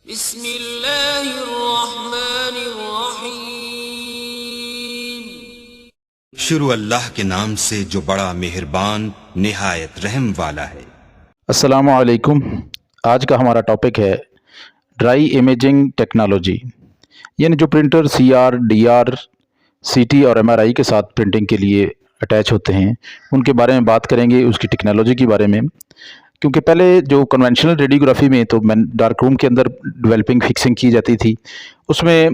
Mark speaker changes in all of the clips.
Speaker 1: बिस्मिल्लाहिर्रहमानिर्रहीम।
Speaker 2: शुरू अल्लाह के नाम से जो बड़ा मेहरबान निहायत रहम वाला है।
Speaker 3: अस्सलामु अलैकुम। आज का हमारा टॉपिक है ड्राई इमेजिंग टेक्नोलॉजी, यानी जो प्रिंटर CR, DR, CT और MRI के साथ प्रिंटिंग के लिए अटैच होते हैं उनके बारे में बात करेंगे, उसकी टेक्नोलॉजी के बारे में। क्योंकि पहले जो कन्वेंशनल रेडियोग्राफी में तो डार्क रूम के अंदर डेवलपिंग फिक्सिंग की जाती थी, उसमें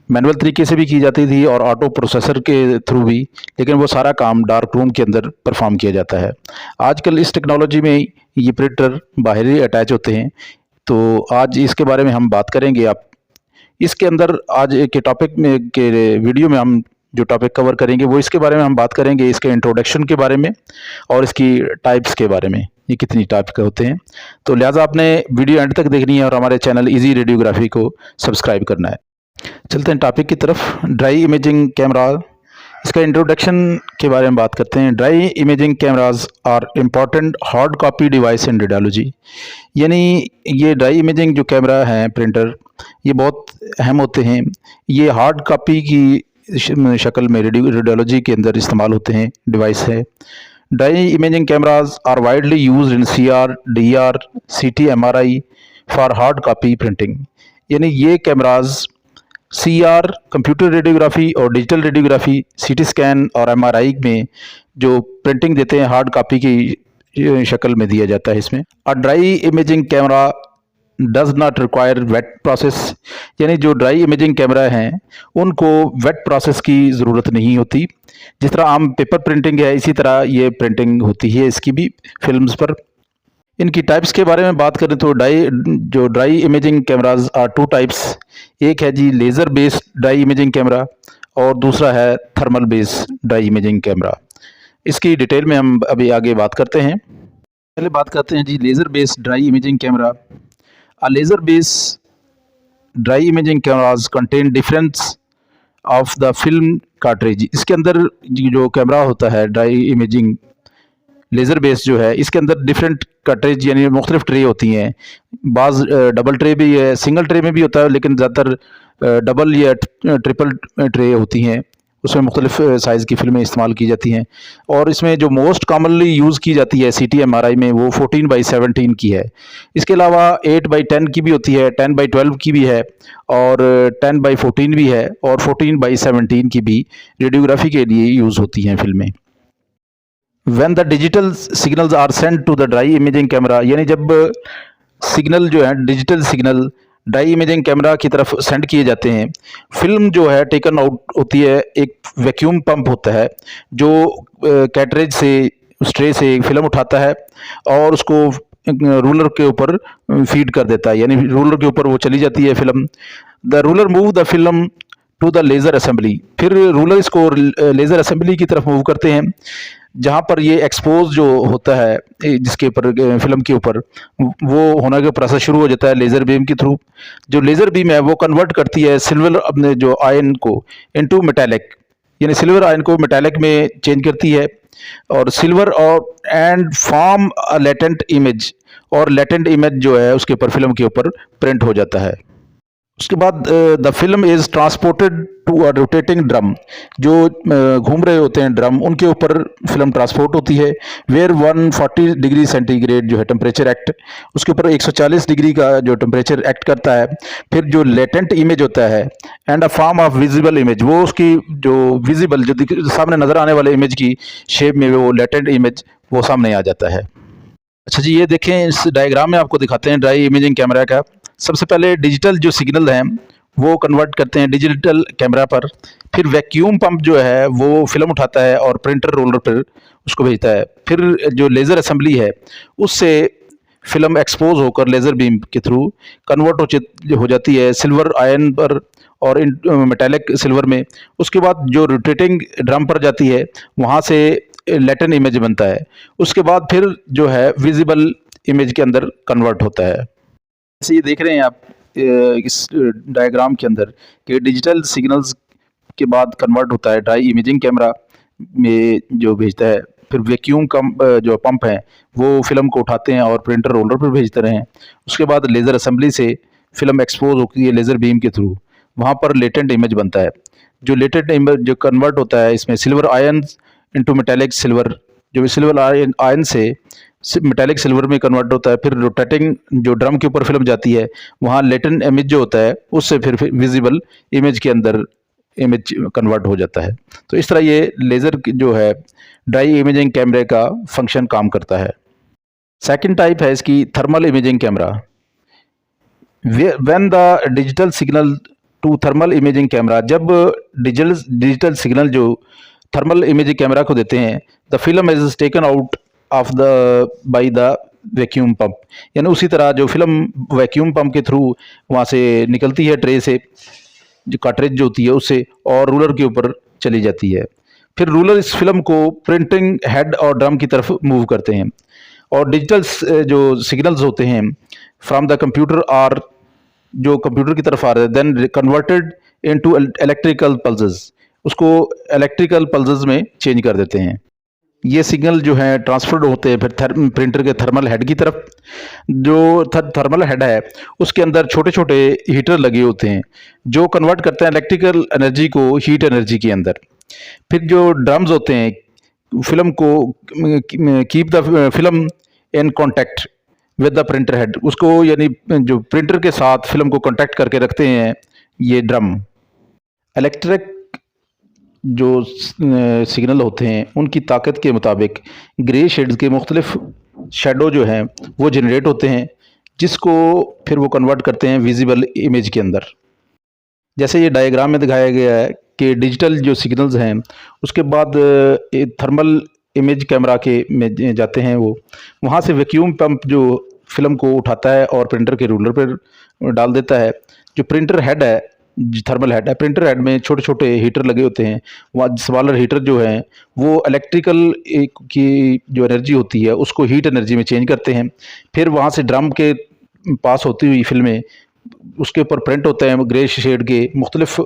Speaker 3: मैनुअल तरीके से भी की जाती थी और ऑटो प्रोसेसर के थ्रू भी, लेकिन वो सारा काम डार्क रूम के अंदर परफॉर्म किया जाता है। आजकल इस टेक्नोलॉजी में ये प्रिंटर बाहर ही अटैच होते हैं, तो आज इसके बारे में हम बात करेंगे। आप इसके अंदर आज के टॉपिक में के वीडियो में हम जो टॉपिक कवर करेंगे वो इसके बारे में हम बात करेंगे, इसके इंट्रोडक्शन के बारे में और इसकी टाइप्स के बारे में, ये कितनी टाइप के होते हैं। तो लिहाजा आपने वीडियो एंड तक देखनी है और हमारे चैनल इजी रेडियोग्राफी को सब्सक्राइब करना है। चलते हैं टॉपिक की तरफ। ड्राई इमेजिंग कैमरा, इसका इंट्रोडक्शन के बारे में बात करते हैं। Dry imaging cameras are important hard copy device in radiology, यानी ये ड्राई इमेजिंग जो कैमरा है प्रिंटर, ये बहुत अहम होते हैं। ये हार्ड कॉपी की शक्ल में रेडियोलॉजी के अंदर इस्तेमाल होते हैं, डिवाइस है। Dry imaging cameras are widely used in CR, DR, CT, MRI for hard copy printing, यानी ये कैमराज CR कंप्यूटर रेडियोग्राफी और डिजिटल रेडियोग्राफी, CT स्कैन और MRI में जो प्रिंटिंग देते हैं हार्ड कॉपी की शक्ल में दिया जाता है इसमें। और dry imaging camera does not require wet process, यानी जो ड्राई इमेजिंग कैमरा हैं उनको वेट प्रोसेस की ज़रूरत नहीं होती। जिस तरह आम पेपर प्रिंटिंग है, इसी तरह ये प्रिंटिंग होती है इसकी भी फिल्म्स पर। इनकी टाइप्स के बारे में बात करें तो dry imaging cameras are two types. एक है जी laser based dry imaging camera और दूसरा है thermal based dry imaging camera. इसकी डिटेल में हम अभी आगे बात करते हैं। पहले बात करते हैं जी laser based dry imaging camera. A laser based dry imaging cameras contain difference of the film cartridge। इसके अंदर जो कैमरा होता है ड्राई इमेजिंग लेज़र बेस जो है, इसके अंदर डिफरेंट कार्ट्रिज यानी मुख्तलिफ ट्रे होती हैं। बाज़ डबल ट्रे भी है, सिंगल ट्रे में भी होता है, लेकिन ज़्यादातर डबल या ट्रिपल ट्रे होती हैं, उसमें मुख्तलिफ साइज़ की फिल्में इस्तेमाल की जाती हैं। और इसमें जो मोस्ट कॉमनली यूज़ की जाती है CT MRI में वो 14x17 की है। इसके अलावा 8x10 की भी होती है, 10x12 की भी है और 10x14 भी है और 14x17 की भी रेडियोग्राफी के लिए यूज़ होती हैं फिल्में। When the digital signals are sent to the dry imaging camera, यानी जब सिग्नल जो है digital signal dry imaging camera की तरफ सेंड किए जाते हैं, फिल्म जो है टेकन आउट होती है। एक वैक्यूम पंप होता है जो कैटरेज से उस ट्रे से फिल्म उठाता है और उसको रूलर के ऊपर फीड कर देता है, यानी रूलर के ऊपर वो चली जाती है film. The ruler move the film to the laser assembly, फिर रूलर इसको लेज़र असेंबली की तरफ मूव करते हैं, जहाँ पर ये एक्सपोज जो होता है जिसके ऊपर फिल्म के ऊपर वो होने का प्रोसेस शुरू हो जाता है लेज़र बीम के थ्रू। जो लेज़र बीम है वो कन्वर्ट करती है सिल्वर अपने जो आयन को इनटू मेटालिक, यानी सिल्वर आयन को मेटालिक में चेंज करती है और सिल्वर और and form a latent image, और लेटेंट इमेज जो है उसके ऊपर फिल्म के ऊपर प्रिंट हो जाता है। उसके बाद the film is transported to a rotating drum, जो घूम रहे होते हैं ड्रम उनके ऊपर फिल्म ट्रांसपोर्ट होती है। वेयर 140 डिग्री सेंटीग्रेड जो है टेम्परेचर एक्ट, उसके ऊपर 140 डिग्री का जो टेम्परेचर एक्ट करता है। फिर जो लेटेंट इमेज होता है and a form of visible image, वो उसकी जो विजिबल जो सामने नज़र आने वाले इमेज की शेप में वो लेटेंट इमेज वो सामने आ जाता है। अच्छा जी, ये देखें इस डायग्राम में आपको दिखाते हैं ड्राई इमेजिंग कैमरा का। सबसे पहले डिजिटल जो सिग्नल हैं वो कन्वर्ट करते हैं डिजिटल कैमरा पर, फिर वैक्यूम पंप जो है वो फिल्म उठाता है और प्रिंटर रोलर पर उसको भेजता है। फिर जो लेज़र असेंबली है उससे फिल्म एक्सपोज होकर लेज़र बीम के थ्रू कन्वर्ट हो जाती है सिल्वर आयन पर और मेटालिक सिल्वर में। उसके बाद जो रोटेटिंग ड्रम पर जाती है वहाँ से लेटेंट इमेज बनता है। उसके बाद फिर जो है विजिबल इमेज के अंदर कन्वर्ट होता है। जैसे ये देख रहे हैं आप इस डायग्राम के अंदर कि डिजिटल सिग्नल्स के बाद कन्वर्ट होता है ड्राई इमेजिंग कैमरा में जो भेजता है, फिर वैक्यूम जो पंप है वो फिल्म को उठाते हैं और प्रिंटर रोलर पर भेजते रहे हैं। उसके बाद लेज़र असेंबली से फिल्म एक्सपोज होती है लेज़र बीम के थ्रू, वहाँ पर लेटेंट इमेज बनता है। जो लेटेंट इमेज जो कन्वर्ट होता है इसमें silver ions into metallic silver, जो सिल्वर आयन से मेटालिक सिल्वर में कन्वर्ट होता है। फिर रोटेटिंग जो ड्रम के ऊपर फिल्म जाती है, वहाँ लेटेंट इमेज जो होता है उससे फिर विजिबल इमेज के अंदर इमेज कन्वर्ट हो जाता है। तो इस तरह ये लेज़र जो है ड्राई इमेजिंग कैमरे का फंक्शन काम करता है। सेकंड टाइप है इसकी thermal imaging camera. When the digital signal to thermal imaging camera, जब डिजिटल सिग्नल जो थर्मल इमेजिंग कैमरा को देते हैं, the film is taken out of the by the vacuum pump, यानी उसी तरह जो फिल्म वैक्यूम पंप के थ्रू वहाँ से निकलती है ट्रे से, जो कार्ट्रिज जो होती है उससे, और रूलर के ऊपर चली जाती है। फिर रूलर इस फिल्म को प्रिंटिंग हेड और ड्रम की तरफ मूव करते हैं, और डिजिटल जो सिग्नल्स होते हैं फ्रॉम द कंप्यूटर और जो कंप्यूटर की तरफ आ रहे हैं, then converted into electrical pulses, उसको इलेक्ट्रिकल पल्सेस में चेंज कर देते हैं। ये सिग्नल जो है ट्रांसफर्ड होते हैं फिर प्रिंटर के थर्मल हेड की तरफ। जो थर्मल हेड है उसके अंदर छोटे छोटे हीटर लगे होते हैं जो कन्वर्ट करते हैं इलेक्ट्रिकल एनर्जी को हीट एनर्जी के अंदर। फिर जो ड्रम्स होते हैं फिल्म को keep the film in contact with the printer head, उसको यानी जो प्रिंटर के साथ फिल्म को कॉन्टैक्ट करके रखते हैं ये ड्रम। इलेक्ट्रिक जो सिग्नल होते हैं उनकी ताकत के मुताबिक ग्रे शेड्स के मुख्तलिफ शेडो जो हैं वो जनरेट होते हैं, जिसको फिर वो कन्वर्ट करते हैं विजिबल इमेज के अंदर। जैसे ये डायग्राम में दिखाया गया है कि डिजिटल जो सिग्नल्स हैं उसके बाद थर्मल इमेज कैमरा के में जाते हैं, वो वहाँ से वैक्यूम पंप जो फिल्म को उठाता है और प्रिंटर के रूलर पर डाल देता है। जो प्रिंटर हेड है, थर्मल हेड है, प्रिंटर हेड में छोटे छोटे हीटर लगे होते हैं, वहाँ स्मॉलर हीटर जो हैं वो इलेक्ट्रिकल की जो एनर्जी होती है उसको हीट एनर्जी में चेंज करते हैं। फिर वहाँ से ड्रम के पास होती हुई फिल्में उसके ऊपर प्रिंट होते हैं ग्रे शेड के मुख्तलिफ,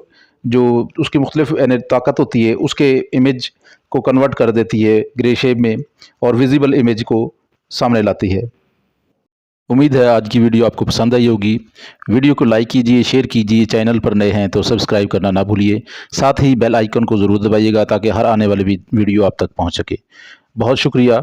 Speaker 3: जो उसकी मुख्तलिफ ताकत होती है उसके इमेज को कन्वर्ट कर देती है ग्रे शेड में और विजिबल इमेज को सामने लाती है। उम्मीद है आज की वीडियो आपको पसंद आई होगी। वीडियो को लाइक कीजिए, शेयर कीजिए, चैनल पर नए हैं तो सब्सक्राइब करना ना भूलिए। साथ ही बेल आइकन को ज़रूर दबाइएगा ताकि हर आने वाली वीडियो आप तक पहुंच सके। बहुत शुक्रिया।